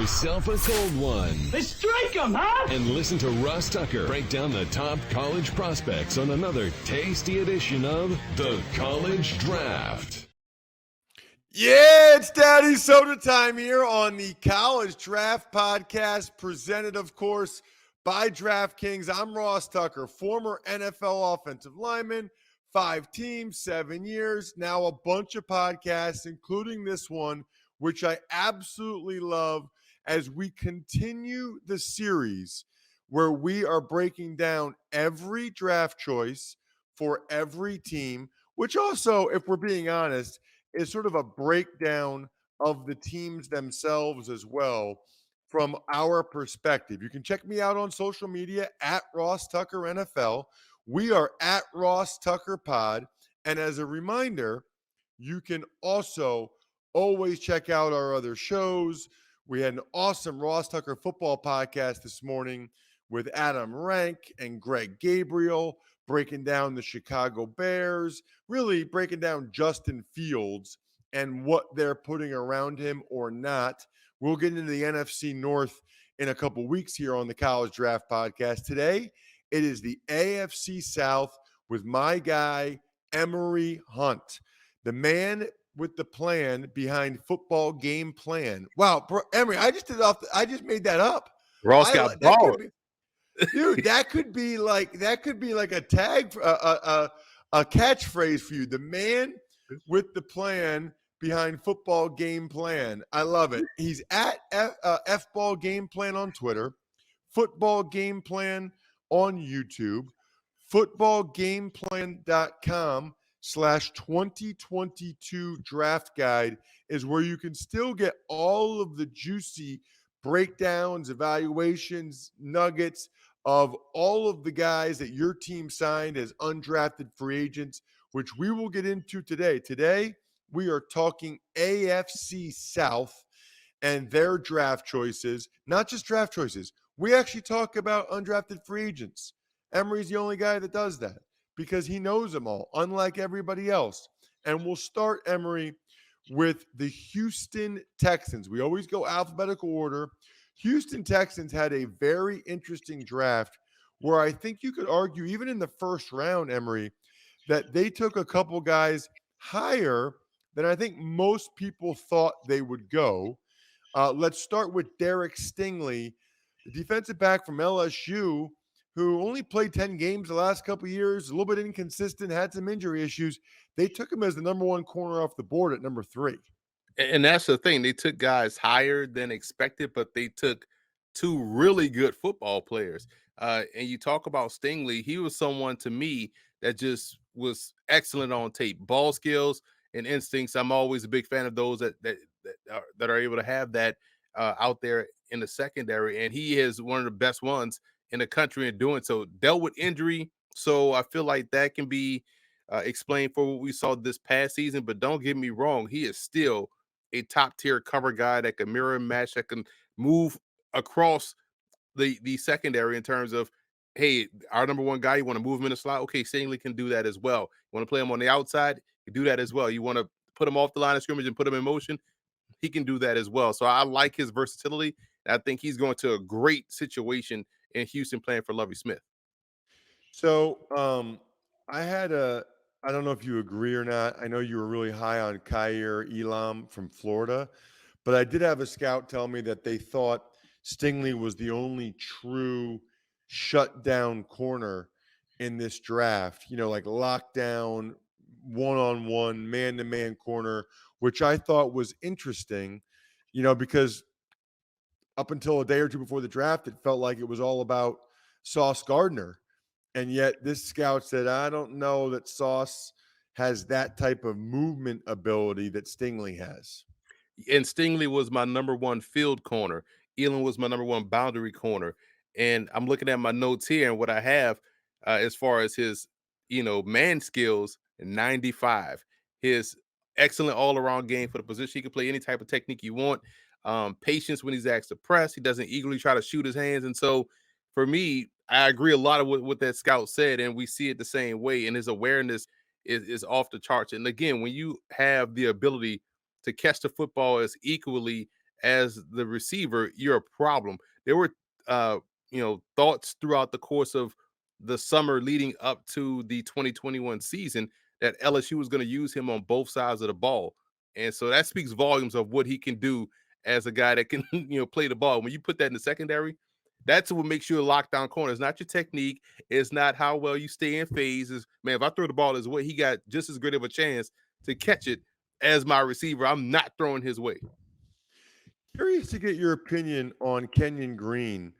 yourself a cold one. Let's strike 'em, huh? And listen to Ross Tucker break down the top college prospects on another tasty edition of The College Draft. Yeah, it's Daddy Soda time here on the College Draft Podcast, presented, of course, by DraftKings. I'm Ross Tucker, former NFL offensive lineman, 5 teams, 7 years, now a bunch of podcasts, including this one, which I absolutely love as we continue the series where we are breaking down every draft choice for every team, which also, if we're being honest, is sort of a breakdown of the teams themselves as well from our perspective. You can check me out on social media at Ross Tucker NFL. We are at Ross Tucker Pod. And as a reminder, you can also always check out our other shows. We had an awesome Ross Tucker football podcast this morning with Adam Rank and Greg Gabriel, breaking down the Chicago Bears, really breaking down Justin Fields and what they're putting around him or not. We'll get into the NFC North in a couple weeks here on the College Draft Podcast. Today, it is the AFC South with my guy, Emory Hunt, the man with the plan behind Football Game Plan. Wow, bro, Emory, I just made that up. Ross got balled. Dude, that could be like a tag, a catchphrase for you. The man with the plan behind Football Game Plan. I love it. He's at F-Ball Game Plan on Twitter, Football Game Plan on YouTube, footballgameplan.com/2022 draft guide is where you can still get all of the juicy breakdowns, evaluations, nuggets of all of the guys that your team signed as undrafted free agents, which we will get into today. Today, we are talking AFC South and their draft choices, not just draft choices. We actually talk about undrafted free agents. Emory's the only guy that does that because he knows them all, unlike everybody else. And we'll start, Emory, with the Houston Texans. We always go alphabetical order. Houston Texans had a very interesting draft where I think you could argue, even in the first round, Emory, that they took a couple guys higher than I think most people thought they would go. Let's start with Derek Stingley, the defensive back from LSU, who only played 10 games the last couple of years, a little bit inconsistent, had some injury issues. They took him as the number one corner off the board at number 3. And that's the thing. They took guys higher than expected, but they took 2 really good football players. And you talk about Stingley. He was someone to me that just was excellent on tape. Ball skills and instincts. I'm always a big fan of those that are able to have that out there in the secondary. And he is one of the best ones in the country in doing so. Dealt with injury, so I feel like that can be explained for what we saw this past season. But don't get me wrong, he is still a top-tier cover guy that can mirror and match, that can move across the secondary in terms of, hey, our number one guy, you want to move him in the slot? Okay, Stingley can do that as well. You want to play him on the outside? You do that as well. You want to put him off the line of scrimmage and put him in motion? He can do that as well. So I like his versatility. I think he's going to a great situation in Houston playing for Lovie Smith. So I don't know if you agree or not. I know you were really high on Kaiir Elam from Florida, but I did have a scout tell me that they thought Stingley was the only true shutdown corner in this draft, like lockdown, one-on-one, man-to-man corner, which I thought was interesting, because up until a day or two before the draft, it felt like it was all about Sauce Gardner. And yet this scout said, I don't know that Sauce has that type of movement ability that Stingley has. And Stingley was my number one field corner. Elam was my number one boundary corner. And I'm looking at my notes here and what I have as far as his, man skills, 95. His excellent all-around game for the position. He can play any type of technique you want. Patience when he's asked to press. He doesn't eagerly try to shoot his hands. And so for me, I agree a lot of what that scout said, and we see it the same way. And his awareness is off the charts. And again, when you have the ability to catch the football as equally as the receiver, you're a problem. There were thoughts throughout the course of the summer leading up to the 2021 season that LSU was going to use him on both sides of the ball. And so that speaks volumes of what he can do as a guy that can, play the ball. When you put that in the secondary, that's what makes you a lockdown corner. It's not your technique. It's not how well you stay in phases. Man, if I throw the ball his way, he got just as great of a chance to catch it as my receiver. I'm not throwing his way. Curious to get your opinion on Kenyon Green.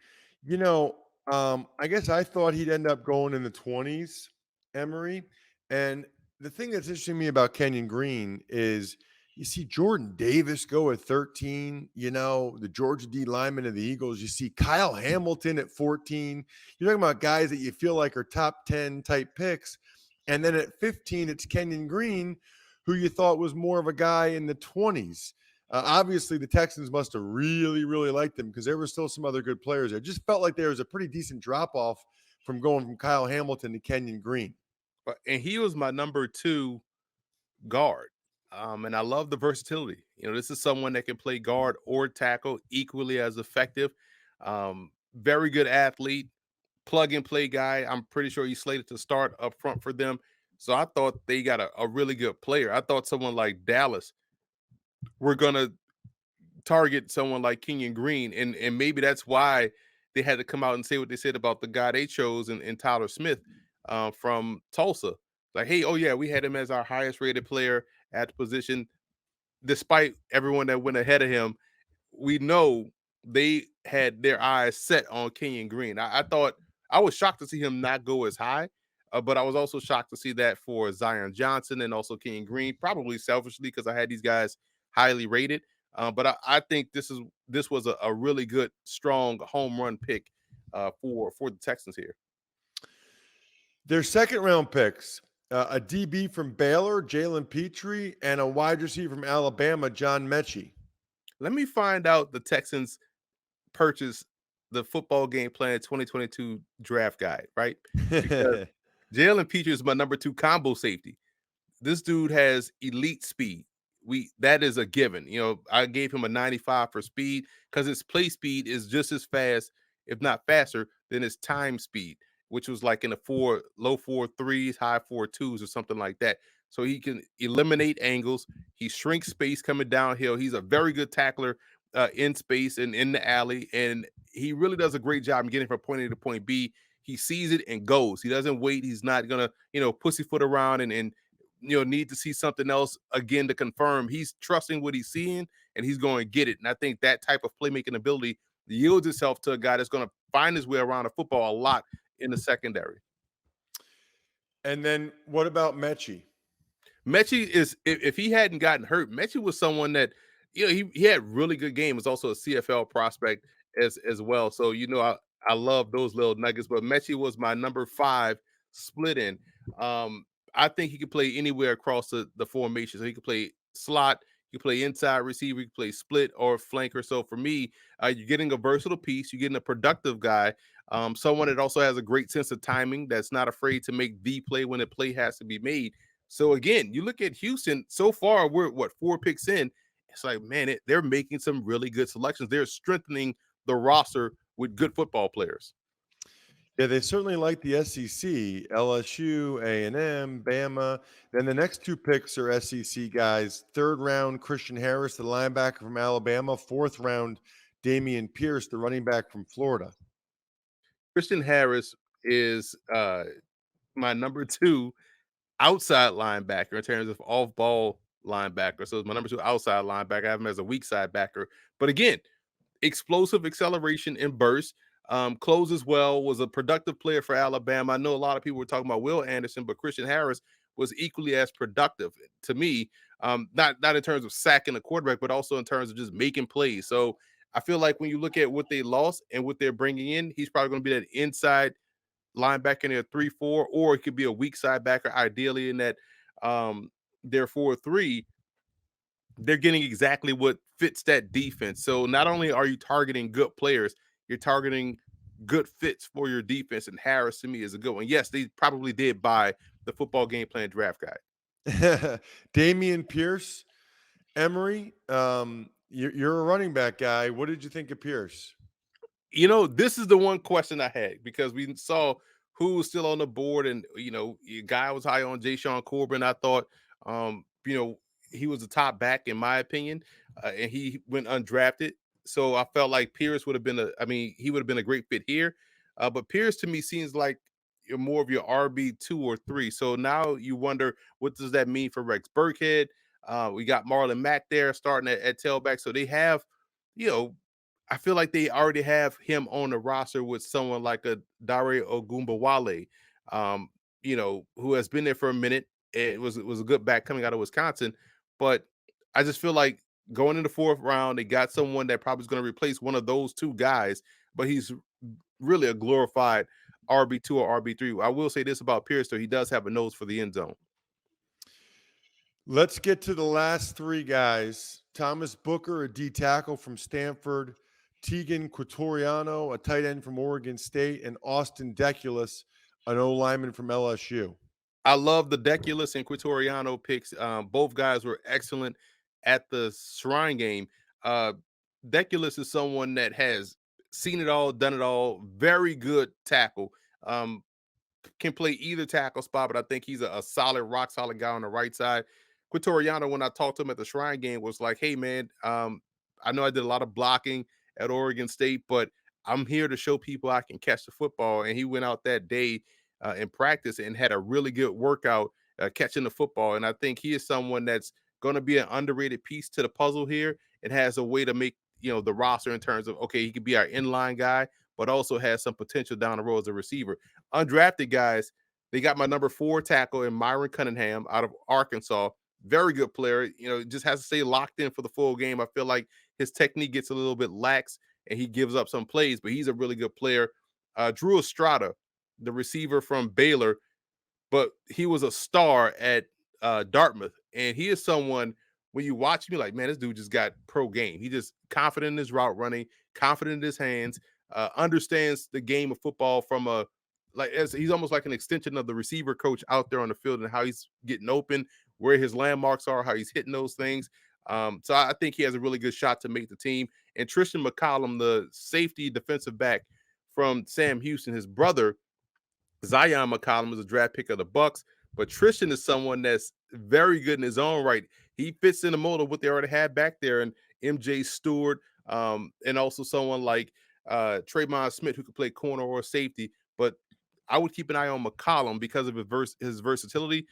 I guess I thought he'd end up going in the 20s, Emory. And the thing that's interesting to me about Kenyon Green is you see Jordan Davis go at 13, the Georgia D lineman of the Eagles. You see Kyle Hamilton at 14. You're talking about guys that you feel like are top 10 type picks. And then at 15, it's Kenyon Green, who you thought was more of a guy in the 20s. Obviously, the Texans must have really, really liked him because there were still some other good players there. It just felt like there was a pretty decent drop-off from going from Kyle Hamilton to Kenyon Green. And he was my number 2 guard. And I love the versatility. This is someone that can play guard or tackle equally as effective. Very good athlete, plug-and-play guy. I'm pretty sure he's slated to start up front for them. So I thought they got a really good player. I thought someone like Dallas were going to target someone like Kenyon Green. And maybe that's why they had to come out and say what they said about the guy they chose in Tyler Smith from Tulsa. Like, hey, oh yeah, we had him as our highest rated player at the position. Despite everyone that went ahead of him, we know they had their eyes set on Kenyon Green. I thought I was shocked to see him not go as high, but I was also shocked to see that for Zion Johnson and also Kenyon Green, probably selfishly because I had these guys highly rated. But I think this was a really good, strong home run pick for the Texans here. Their second round picks, a DB from Baylor, Jalen Petrie, and a wide receiver from Alabama, John Mechie. Let me find out the Texans purchased the football game plan 2022 draft guide, right? Because Jalen Petrie is my number 2 combo safety. This dude has elite speed. That is a given. I gave him a 95 for speed because his play speed is just as fast, if not faster, than his time speed, which was like in the low 4.3s, high 4.2s, or something like that. So he can eliminate angles. He shrinks space coming downhill. He's a very good tackler in space and in the alley, and he really does a great job in getting from point A to point B. He sees it and goes. He doesn't wait. He's not gonna, pussyfoot around and need to see something else again to confirm. He's trusting what he's seeing, and he's going to get it. And I think that type of playmaking ability yields itself to a guy that's going to find his way around the football a lot in the secondary. And then what about Mechie? Mechie is, if he hadn't gotten hurt, Mechie was someone that, he had really good game. Was also a CFL prospect as well. So, I love those little nuggets, but Mechie was my number 5 split in. I think he could play anywhere across the formation. So he could play slot, you could play inside receiver, you could play split or flanker. So for me, you're getting a versatile piece. You're getting a productive guy, someone that also has a great sense of timing, that's not afraid to make the play when a play has to be made. So again, you look at Houston, so far we're 4 picks in. It's like, man, they're making some really good selections. They're strengthening the roster with good football players. Yeah, they certainly like the SEC, LSU, A&M, Bama. Then the next 2 picks are SEC guys. 3rd round, Christian Harris, the linebacker from Alabama. 4th round, Damien Pierce, the running back from Florida. Christian Harris is my number 2 outside linebacker in terms of off-ball linebacker. So it's my number 2 outside linebacker. I have him as a weak side backer. But again, explosive acceleration and burst. Closes well, was a productive player for Alabama. I know a lot of people were talking about Will Anderson, but Christian Harris was equally as productive to me. Not in terms of sacking a quarterback, but also in terms of just making plays. So I feel like when you look at what they lost and what they're bringing in, he's probably going to be that inside linebacker in their 3-4, or it could be a weak side backer, ideally in that their 4-3. They're getting exactly what fits that defense. So not only are you targeting good players, you're targeting good fits for your defense, and Harris to me is a good one. Yes, they probably did buy the football game plan draft guide. Damien Pierce, Emory, You're a running back guy. What did you think of Pierce? This is the one question I had because we saw who was still on the board, and a guy was high on Jay Sean Corbin. I thought, he was the top back in my opinion, and he went undrafted. So I felt like Pierce would have been he would have been a great fit here. But Pierce to me seems like you're more of your RB2 or 3. So now you wonder, what does that mean for Rex Burkhead? We got Marlon Mack there starting at tailback. So they have, you know, I feel like they already have him on the roster with someone like a Dare Ogunbowale, who has been there for a minute. It was a good back coming out of Wisconsin, but I just feel like going in the fourth round, they got someone that probably is going to replace one of those two guys, but he's really a glorified RB2 or RB3. I will say this about Pierce, though, he does have a nose for the end zone. Let's get to the last three guys. Thomas Booker, a D tackle from Stanford, Tegan Quatoriano, a tight end from Oregon State, and Austin Deculus, an O lineman from LSU. I love the Deculus and Quatoriano picks. Both guys were excellent at the Shrine game. Deculus is someone that has seen it all, done it all. Very good tackle. Can play either tackle spot, but I think he's a solid, rock solid guy on the right side. Quatoriano, when I talked to him at the Shrine game, was like, "Hey, man, I know I did a lot of blocking at Oregon State, but I'm here to show people I can catch the football." And he went out that day in practice and had a really good workout catching the football. And I think he is someone that's going to be an underrated piece to the puzzle here. It has a way to make the roster in terms of, okay, he could be our inline guy, but also has some potential down the road as a receiver. Undrafted guys, they got my number 4 tackle in Myron Cunningham out of Arkansas. Very good player. Just has to stay locked in for the full game. I feel like his technique gets a little bit lax and he gives up some plays, but he's a really good player. Drew Estrada, the receiver from Baylor, but he was a star at Dartmouth. And he is someone, when you watch me, like, man, this dude just got pro game. He just confident in his route running, confident in his hands, understands the game of football from he's almost like an extension of the receiver coach out there on the field and how he's getting open, where his landmarks are, how he's hitting those things. So I think he has a really good shot to make the team. And Tristan McCollum, the safety defensive back from Sam Houston, his brother, Zion McCollum, is a draft pick of the Bucks, but Tristan is someone that's very good in his own right. He fits in the mold of what they already had back there, and MJ Stewart, and also someone like Trayvon Smith, who could play corner or safety. But I would keep an eye on McCollum because of his versatility.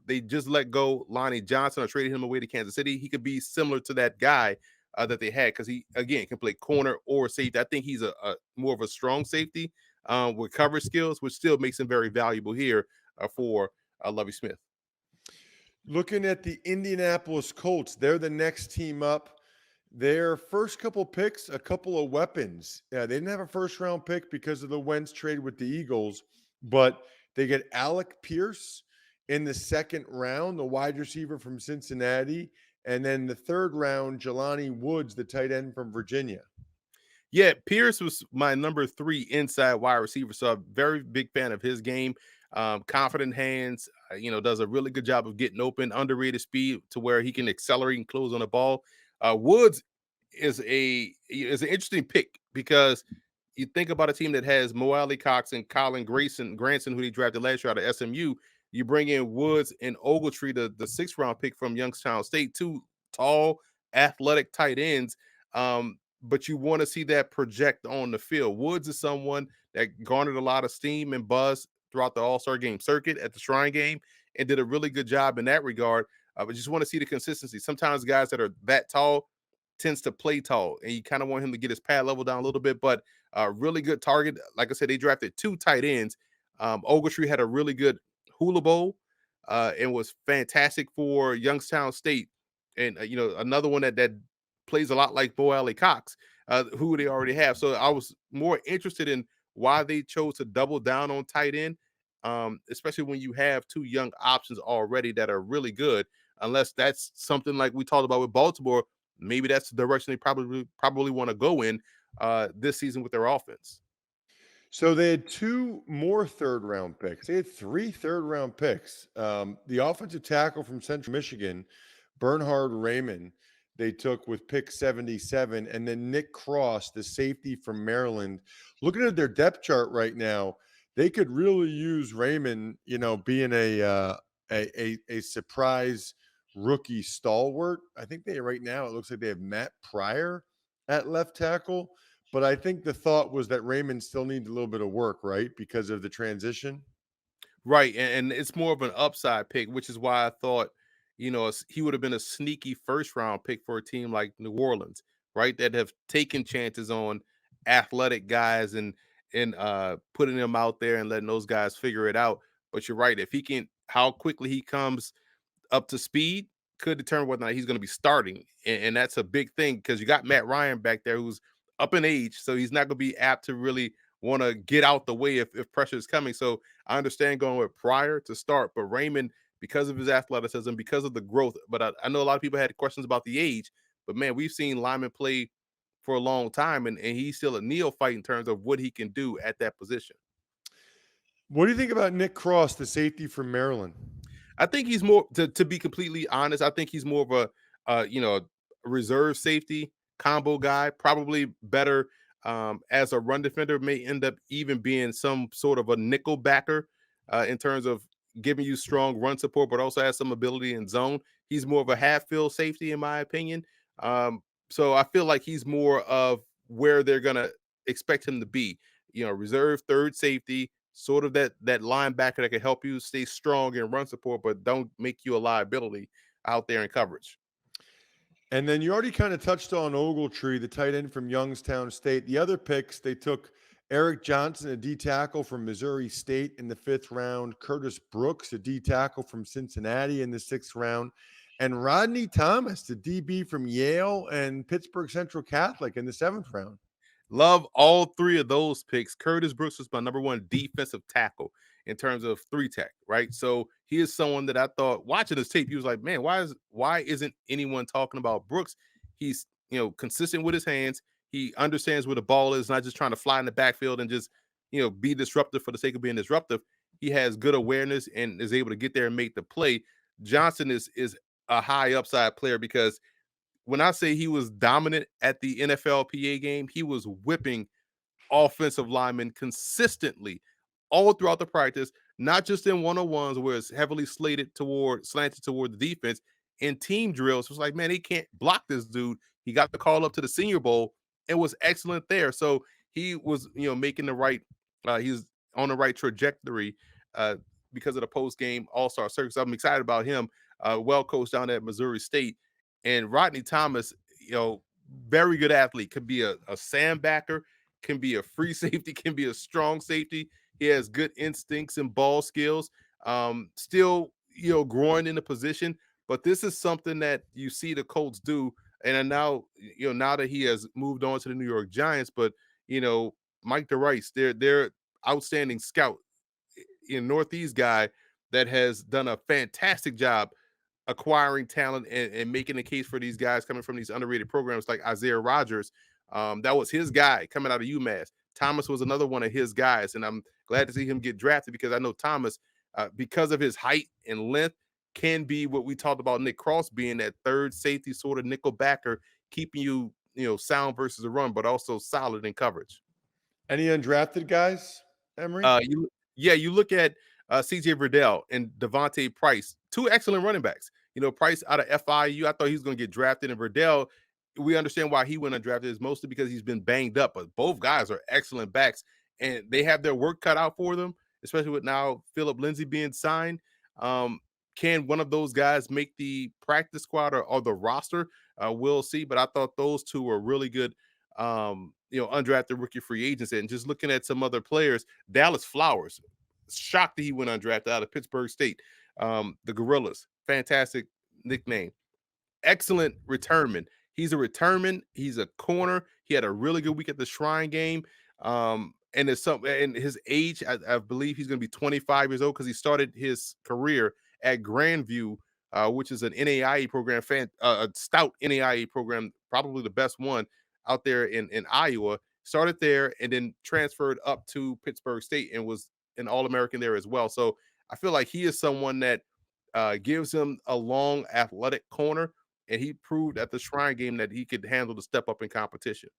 They just let go Lonnie Johnson or traded him away to Kansas City. He could be similar to that guy that they had because he, again, can play corner or safety. I think he's a more of a strong safety with coverage skills, which still makes him very valuable here for Lovie Smith. Looking at the Indianapolis Colts, they're the next team up. Their first couple picks, a couple of weapons. They didn't have a first-round pick because of the Wentz trade with the Eagles, but they get Alec Pierce in the second round, the wide receiver from Cincinnati, and then the third round, Jelani Woods, the tight end from Virginia. Yeah, Pierce was my number 3 inside wide receiver, so I'm a very big fan of his game. Confident hands, does a really good job of getting open, underrated speed to where he can accelerate and close on the ball. Woods is an interesting pick because you think about a team that has Mo Alley Cox and Colin Granson, who they drafted last year out of SMU. You bring in Woods and Ogletree, the 6th round pick from Youngstown State, 2 tall, athletic tight ends. But you want to see that project on the field. Woods is someone that garnered a lot of steam and buzz throughout the All-Star game circuit at the Shrine game and did a really good job in that regard. But just want to see the consistency. Sometimes guys that are that tall tends to play tall, and you kind of want him to get his pad level down a little bit, but really good target. Like I said, they drafted 2 tight ends. Ogletree had a really good Hula Bowl and was fantastic for Youngstown State. And, another one that plays a lot like Mo Alley Cox, who they already have. So I was more interested in why they chose to double down on tight end, especially when you have 2 young options already that are really good. Unless that's something like we talked about with Baltimore, maybe that's the direction they probably want to go in this season with their offense. So they had 2 more third-round picks. They had 3 third-round picks. The offensive tackle from Central Michigan, Bernhard Raymond, they took with pick 77, and then Nick Cross, the safety from Maryland. Looking at their depth chart right now, they could really use Raymond, being a surprise rookie stalwart. I think right now it looks like they have Matt Pryor at left tackle, but I think the thought was that Raymond still needs a little bit of work, right, because of the transition. Right, and it's more of an upside pick, which is why I thought, he would have been a sneaky first round pick for a team like New Orleans, right? That have taken chances on athletic guys and putting them out there and letting those guys figure it out. But you're right, if he can, how quickly he comes up to speed could determine whether or not he's going to be starting. And that's a big thing because you got Matt Ryan back there who's up in age. So he's not going to be apt to really want to get out the way if pressure is coming. So I understand going with Pryor to start, but Raymond, because of his athleticism, because of the growth, but I know a lot of people had questions about the age, but man, we've seen Lyman play for a long time and he's still a neophyte in terms of what he can do at that position. What do you think about Nick Cross, the safety from Maryland? I think he's more to be completely honest. I think he's more of a reserve safety combo guy. Probably better as a run defender. May end up even being some sort of a nickel backer in terms of giving you strong run support, but also has some ability in zone. He's more of a half field safety, in my opinion. So I feel like he's more of where they're gonna expect him to be. Reserve third safety, sort of that linebacker that can help you stay strong and run support, but don't make you a liability out there in coverage. And then you already kind of touched on Ogletree, the tight end from Youngstown State. The other picks, they took Eric Johnson, a D tackle from Missouri State in the 5th round, Curtis Brooks, a D tackle from Cincinnati in the 6th round, and Rodney Thomas, the DB from Yale and Pittsburgh Central Catholic in the 7th round. Love all three of those picks. Curtis Brooks was my number one defensive tackle in terms of 3-tech, right? So he is someone that I thought watching this tape, he was like, man, why isn't anyone talking about Brooks? He's consistent with his hands. He understands where the ball is, not just trying to fly in the backfield and just be disruptive for the sake of being disruptive. He has good awareness and is able to get there and make the play. Johnson is a high upside player because when I say he was dominant at the NFLPA game, he was whipping offensive linemen consistently all throughout the practice, not just in one-on-ones where it's heavily slanted toward the defense. In team drills, it was like, man, he can't block this dude. He got the call up to the Senior Bowl and was excellent there. So he was, making the right, he's on the right trajectory because of the post-game All-Star circus. I'm excited about him. Well coached down at Missouri State. And Rodney Thomas, very good athlete, could be a sandbacker, can be a free safety, can be a strong safety. He has good instincts and ball skills. Still, growing in the position, but this is something that you see the Colts do. And now, now that he has moved on to the New York Giants, but Mike DeRice, they're outstanding scout in Northeast guy that has done a fantastic job acquiring talent and making a case for these guys coming from these underrated programs like Isaiah Rodgers. That was his guy coming out of UMass. Thomas was another one of his guys, and I'm glad to see him get drafted because I know Thomas, because of his height and length, can be what we talked about Nick Cross being, that third safety sort of nickel backer, keeping you, sound versus a run, but also solid in coverage. Any undrafted guys, Emory? You look at CJ Verdell and Devontae Price, two excellent running backs. Price out of FIU, I thought he was going to get drafted, and Verdell, we understand why he went undrafted is mostly because he's been banged up, but both guys are excellent backs, and they have their work cut out for them, especially with now Philip Lindsay being signed. Can one of those guys make the practice squad or the roster? We'll see, but I thought those two were really good, undrafted rookie free agents. And just looking at some other players, Dallas Flowers, shocked that he went undrafted out of Pittsburgh State. The Gorillas, fantastic nickname. Excellent returnman. He's a returnman. He's a corner. He had a really good week at the Shrine game. And his age, I believe he's going to be 25 years old because he started his career at Grandview, which is an NAIA program, a stout NAIA program, probably the best one out there in Iowa. Started there and then transferred up to Pittsburgh State and was an All-American there as well. So I feel like he is someone that gives him a long athletic corner and he proved at the Shrine game that he could handle the step up in competition.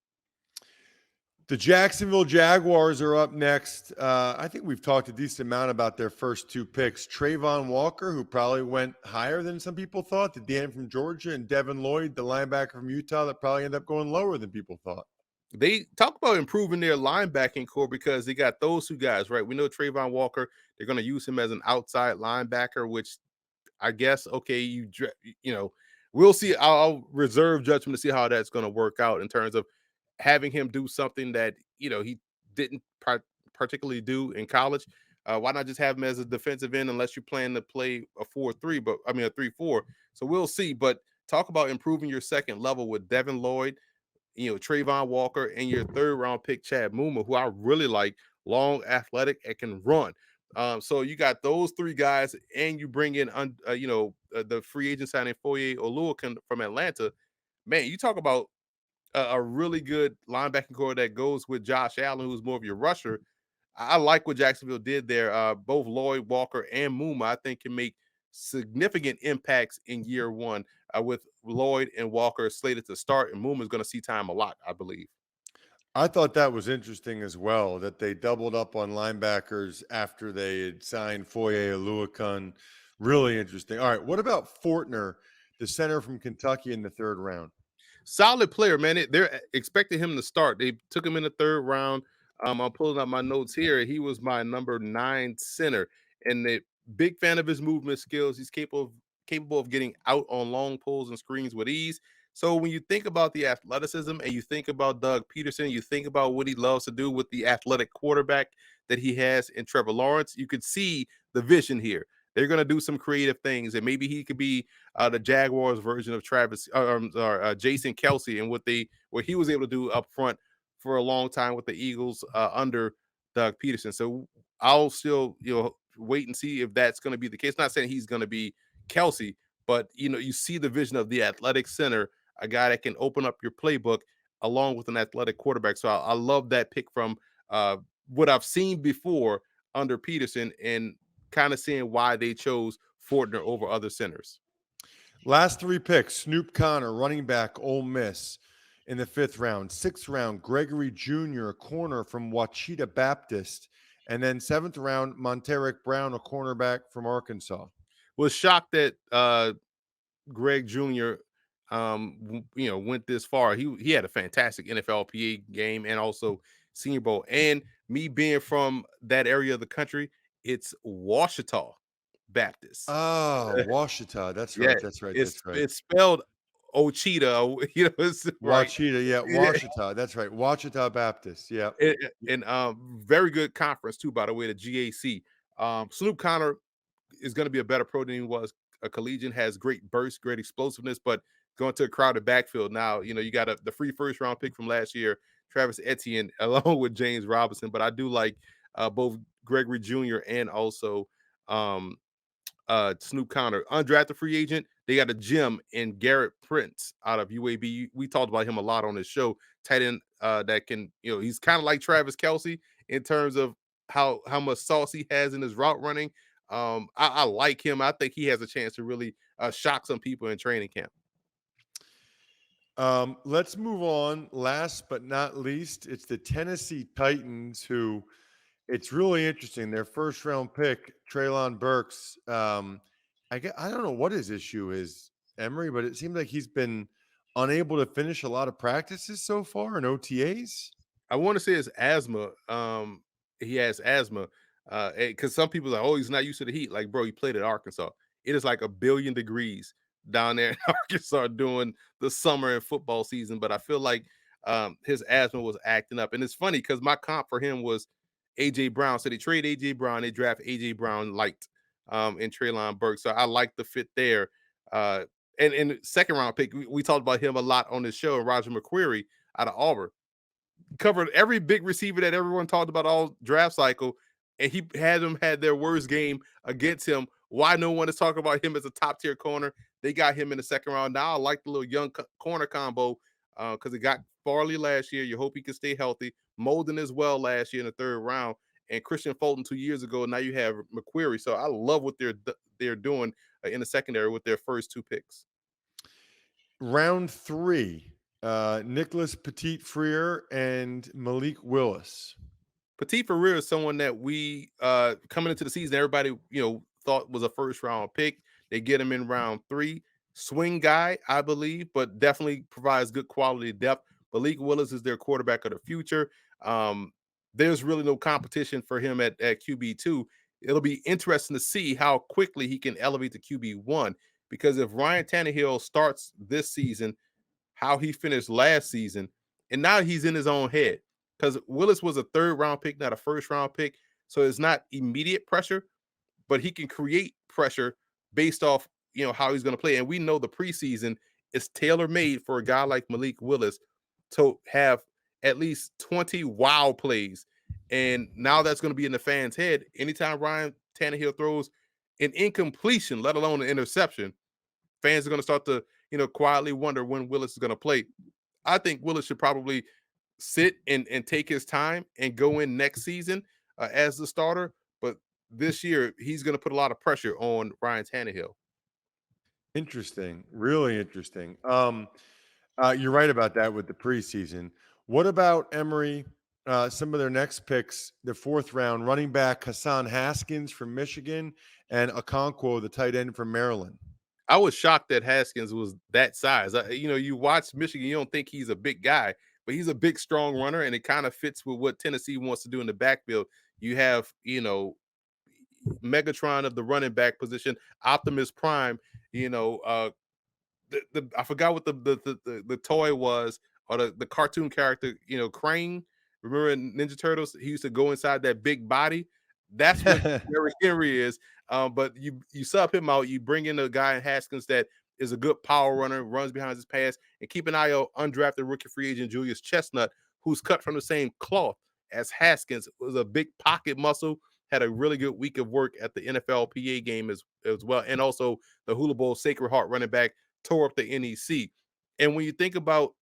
The Jacksonville Jaguars are up next. I think we've talked a decent amount about their first two picks. Trayvon Walker, who probably went higher than some people thought, the DN from Georgia, and Devin Lloyd, the linebacker from Utah, that probably ended up going lower than people thought. They talk about improving their linebacking core because they got those two guys, right? We know Trayvon Walker, they're going to use him as an outside linebacker, which I guess, okay, we'll see. I'll reserve judgment to see how that's going to work out in terms of having him do something that, he didn't particularly do in college. Why not just have him as a defensive end unless you plan to play a 4-3, but I mean a 3-4. So we'll see. But talk about improving your second level with Devin Lloyd, Trayvon Walker, and your third round pick, Chad Muma, who I really like, long, athletic, and can run. So you got those three guys, and you bring in, the free agent signing Foye Oluokun from Atlanta. Man, you talk about a really good linebacking core that goes with Josh Allen, who's more of your rusher. I like what Jacksonville did there. Both Lloyd, Walker, and Muma, I think, can make significant impacts in year one, with Lloyd and Walker slated to start, and Muma is going to see time a lot, I believe. I thought that was interesting as well, that they doubled up on linebackers after they had signed Foye Oluokun. Really interesting. All right, what about Fortner, the center from Kentucky, in the third round? Solid player, man. They're expecting him to start. They took him in the third round. I'm pulling up my notes here. He was my number 9 center, and the big fan of his movement skills. He's capable of getting out on long pulls and screens with ease. So when you think about the athleticism and you think about Doug Peterson, you think about what he loves to do with the athletic quarterback that he has in Trevor Lawrence, you could see the vision here. They're going to do some creative things, and maybe he could be the Jaguars version of Jason Kelsey, and what he was able to do up front for a long time with the Eagles under Doug Peterson. So I'll still wait and see if that's going to be the case. Not saying he's going to be Kelsey, but you see the vision of the athletic center, a guy that can open up your playbook along with an athletic quarterback. So I love that pick from what I've seen before under Peterson, and kind of seeing why they chose Fortner over other centers. Last three picks: Snoop Connor, running back, Ole Miss, in the 5th round. 6th round, Gregory Jr., a corner from Ouachita Baptist. And then 7th round, Monteric Brown, a cornerback from Arkansas. Was shocked that Greg Jr. Went this far. He had a fantastic NFLPA game and also Senior Bowl. And me being from that area of the country, it's Ouachita Baptist. Oh, Ouachita. That's right. That's right. That's right. It's spelled Ochita. It's right. Ouachita. Yeah, Ouachita. That's right. Ouachita Baptist. Yeah. And very good conference too, by the way, the GAC. Snoop Connor is going to be a better pro than he was a collegiate, has great burst, great explosiveness, but going to a crowded backfield now, you got the free first round pick from last year, Travis Etienne, along with James Robinson. But I do like both Gregory Jr. and also Snoop Connor. Undrafted free agent, they got a gem in Garrett Prince out of UAB. We talked about him a lot on this show. Tight end that can, he's kind of like Travis Kelsey in terms of how much sauce he has in his route running. I like him. I think he has a chance to really shock some people in training camp. Let's move on. Last but not least, it's the Tennessee Titans, who, it's really interesting. Their first round pick, Treylon Burks. I don't know what his issue is, Emory, but it seems like he's been unable to finish a lot of practices so far in OTAs. I want to say it's asthma. He has asthma. Because some people are like, oh, he's not used to the heat. Like, bro, he played at Arkansas. It is like 1,000,000,000 degrees down there in Arkansas during the summer and football season. But I feel like his asthma was acting up. And it's funny because my comp for him was A.J. Brown. So they trade A.J. Brown. They draft A.J. Brown light in Treylon Burke. So I like the fit there. And in the second round pick, we talked about him a lot on this show. Roger McQuarrie out of Auburn covered every big receiver that everyone talked about all draft cycle, and he had their worst game against him. Why no one is talking about him as a top tier corner? They got him in the second round. Now I like the little young corner combo because it got Farley last year. You hope he can stay healthy. Molden as well last year in the third round, and Christian Fulton 2 years ago. Now you have McQuarrie. So I love what they're doing in the secondary with their first two picks. Round 3, Nicholas Petit-Frere and Malik Willis. Petit Ferrer is someone that we coming into the season, everybody thought was a first round pick. They get him in round 3. Swing guy, I believe, but definitely provides good quality depth. Malik Willis is their quarterback of the future. There's really no competition for him at QB2. It'll be interesting to see how quickly he can elevate to QB1, because if Ryan Tannehill starts this season how he finished last season, and now he's in his own head, because Willis was a 3rd round pick, not a 1st round pick. So it's not immediate pressure, but he can create pressure based off, how he's going to play. And we know the preseason is tailor made for a guy like Malik Willis to have at least 20 wow plays. And now that's going to be in the fans' head. Anytime Ryan Tannehill throws an incompletion, let alone an interception, fans are going to start to, quietly wonder when Willis is going to play. I think Willis should probably sit and take his time and go in next season as the starter. But this year, he's going to put a lot of pressure on Ryan Tannehill. Interesting. Really interesting. You're right about that with the preseason. What about Emory? Some of their next picks, the 4th round, running back Hassan Haskins from Michigan and Okonkwo, the tight end from Maryland. I was shocked that Haskins was that size. You watch Michigan, you don't think he's a big guy, but he's a big, strong runner, and it kind of fits with what Tennessee wants to do in the backfield. You have, Megatron of the running back position, Optimus Prime, I forgot what the toy was, or the cartoon character, Crane. Remember in Ninja Turtles, he used to go inside that big body. That's what Derrick Henry is. But you sub him out, you bring in a guy in Haskins that is a good power runner, runs behind his pass, and keep an eye out undrafted rookie free agent Julius Chestnut, who's cut from the same cloth as Haskins, was a big pocket muscle, had a really good week of work at the NFLPA game as well, and also the Hula Bowl Sacred Heart running back tore up the NEC. And when you think about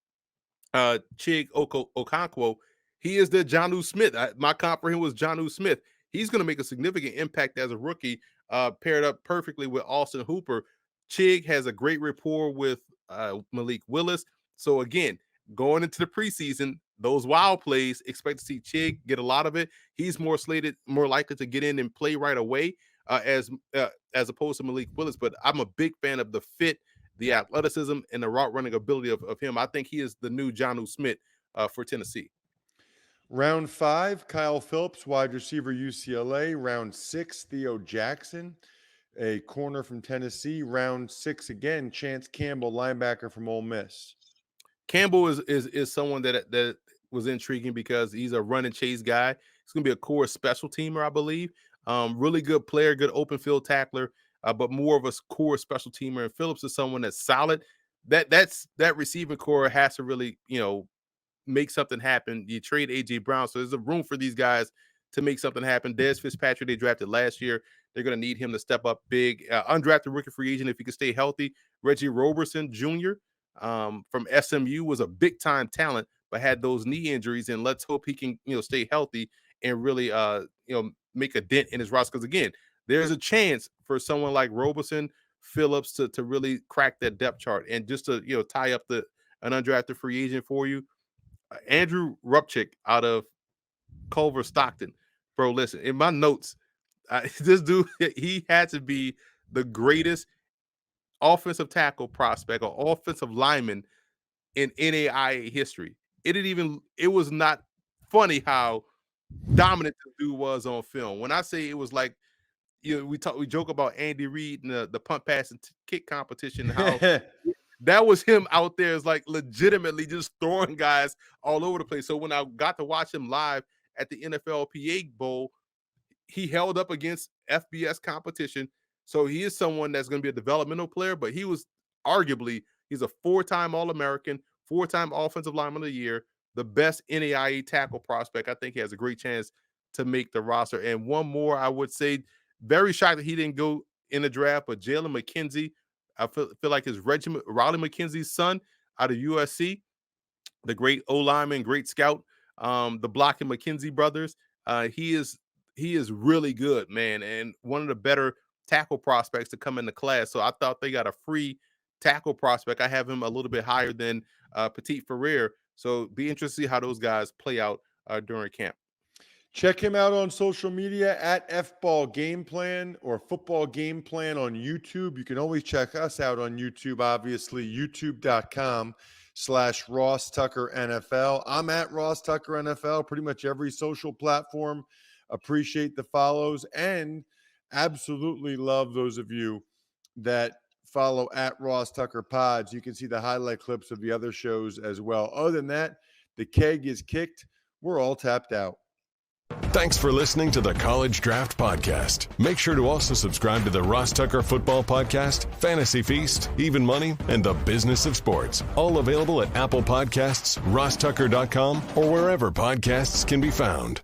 Chig Okonkwo, he is the Jonnu Smith. My comp for him was Jonnu Smith. He's going to make a significant impact as a rookie, paired up perfectly with Austin Hooper. Chig has a great rapport with Malik Willis. So again, going into the preseason, those wild plays, expect to see Chig get a lot of it. He's more likely to get in and play right away as opposed to Malik Willis. But I'm a big fan of the fit, the athleticism, and the route running ability of him. I think he is the new Jonnu Smith for Tennessee. Round 5, Kyle Phillips, wide receiver, UCLA. Round 6, Theo Jackson, a corner from Tennessee. Round 6 again, Chance Campbell, linebacker from Ole Miss. Campbell is someone that was intriguing because he's a run and chase guy. He's going to be a core special teamer, I believe. Really good player, good open field tackler, but more of a core special teamer. And Phillips is someone that's solid. That receiving core has to really, make something happen. You trade AJ Brown, so there's a room for these guys to make something happen. Dez Fitzpatrick, they drafted last year. They're going to need him to step up big. Undrafted rookie free agent, if he can stay healthy. Reggie Roberson Jr. From SMU was a big time talent, but had those knee injuries. And let's hope he can, stay healthy and really, make a dent in his roster. Because again, there's a chance for someone like Roberson, Phillips to really crack that depth chart. And just to tie up an undrafted free agent for you. Andrew Rupchick out of Culver Stockton. Bro, listen, in my notes, this dude, he had to be the greatest offensive tackle prospect or offensive lineman in NAIA history. It was not funny how dominant the dude was on film. When I say it was like, we joke about Andy Reid and the punt, pass, and kick competition, how that was him out there, is like legitimately just throwing guys all over the place. So when I got to watch him live at the NFLPA Bowl, he held up against FBS competition. So he is someone that's going to be a developmental player, but he's a 4-time All-American, 4-time Offensive Lineman of the Year, the best NAIA tackle prospect. I think he has a great chance to make the roster. And one more, I would say, very shocked that he didn't go in the draft, but Jaylen Mckenzie. I feel like his Rodney McKenzie's son out of USC, the great O-lineman, great scout, the Block and McKenzie brothers. He is really good, man, and one of the better tackle prospects to come in the class. So I thought they got a free tackle prospect. I have him a little bit higher than Petit Ferrer. So be interested to see how those guys play out during camp. Check him out on social media at FBall Game Plan or Football Game Plan on YouTube. You can always check us out on YouTube, obviously, youtube.com/Ross Tucker NFL. I'm at Ross Tucker NFL, pretty much every social platform. Appreciate the follows and absolutely love those of you that follow at Ross Tucker Pods. You can see the highlight clips of the other shows as well. Other than that, the keg is kicked. We're all tapped out. Thanks for listening to the College Draft Podcast. Make sure to also subscribe to the Ross Tucker Football Podcast, Fantasy Feast, Even Money, and The Business of Sports. All available at Apple Podcasts, rosstucker.com, or wherever podcasts can be found.